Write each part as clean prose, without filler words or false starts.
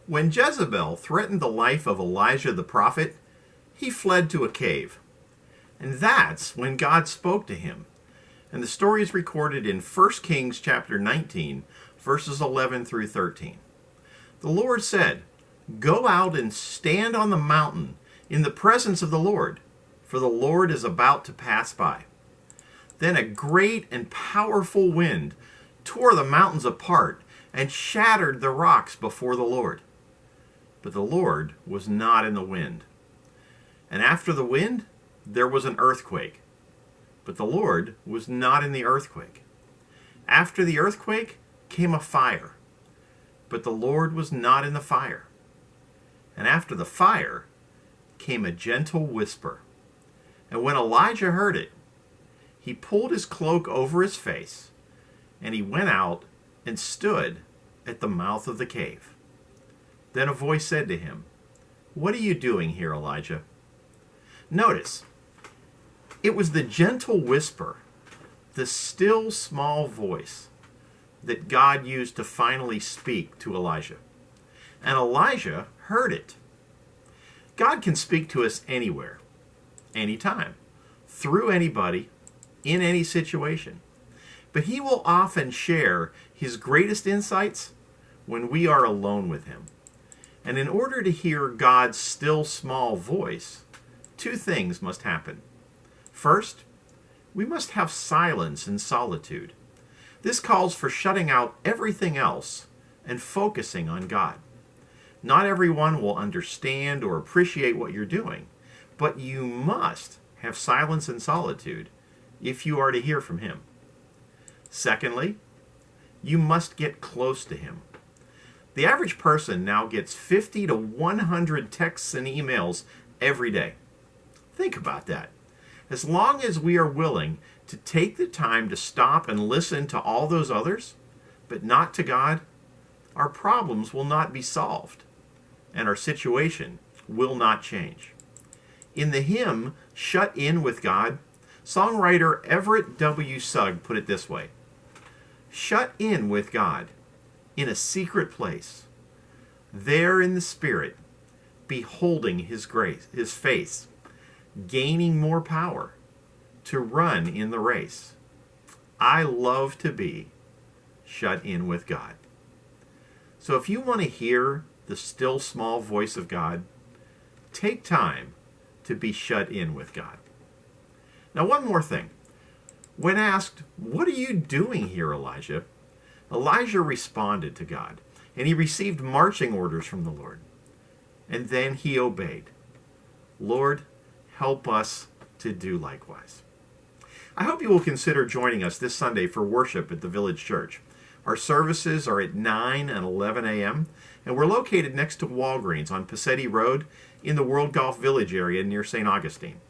When Jezebel threatened the life of Elijah the prophet, he fled to a cave. And that's when God spoke to him. And the story is recorded in 1 Kings chapter 19, verses 11 through 13. The Lord said, "Go out and stand on the mountain in the presence of the Lord, for the Lord is about to pass by." Then a great and powerful wind tore the mountains apart and shattered the rocks before the Lord. But the Lord was not in the wind. And after the wind, there was an earthquake. But the Lord was not in the earthquake. After the earthquake came a fire. But the Lord was not in the fire. And after the fire came a gentle whisper. And when Elijah heard it, he pulled his cloak over his face, and he went out and stood at the mouth of the cave. Then a voice said to him, "What are you doing here, Elijah?" Notice, it was the gentle whisper, the still small voice, that God used to finally speak to Elijah. And Elijah heard it. God can speak to us anywhere, anytime, through anybody, in any situation. But he will often share his greatest insights when we are alone with him. And in order to hear God's still small voice, two things must happen. First, we must have silence and solitude. This calls for shutting out everything else and focusing on God. Not everyone will understand or appreciate what you're doing, but you must have silence and solitude if you are to hear from him. Secondly, you must get close to him. The average person now gets 50 to 100 texts and emails every day. Think about that. As long as we are willing to take the time to stop and listen to all those others, but not to God, our problems will not be solved, and our situation will not change. In the hymn, "Shut In with God," songwriter Everett W. Sugg put it this way: "Shut in with God in a secret place, there in the Spirit, beholding his grace, his face, gaining more power to run in the race. I love to be shut in with God." So if you want to hear the still small voice of God, take time to be shut in with God. Now, one more thing. When asked, "What are you doing here, Elijah?" Elijah responded to God, and he received marching orders from the Lord. And then he obeyed. Lord, help us to do likewise. I hope you will consider joining us this Sunday for worship at the Village Church. Our services are at 9 and 11 a.m., and we're located next to Walgreens on Passetti Road in the World Golf Village area near St. Augustine.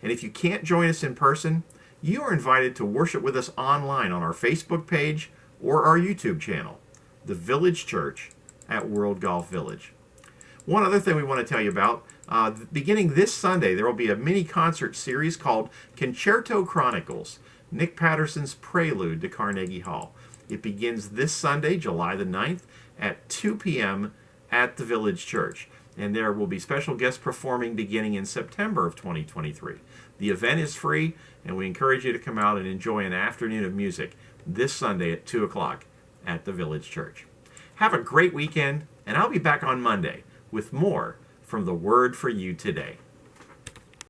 And if you can't join us in person, you are invited to worship with us online on our Facebook page or our YouTube channel, The Village Church at World Golf Village. One other thing we want to tell you about, beginning this Sunday, there will be a mini concert series called Concerto Chronicles, Nick Patterson's Prelude to Carnegie Hall. It begins this Sunday, July the 9th, at 2 p.m. at the Village Church. And there will be special guests performing beginning in September of 2023. The event is free, and we encourage you to come out and enjoy an afternoon of music this Sunday at 2 o'clock at the Village Church. Have a great weekend, and I'll be back on Monday with more from the Word for You Today.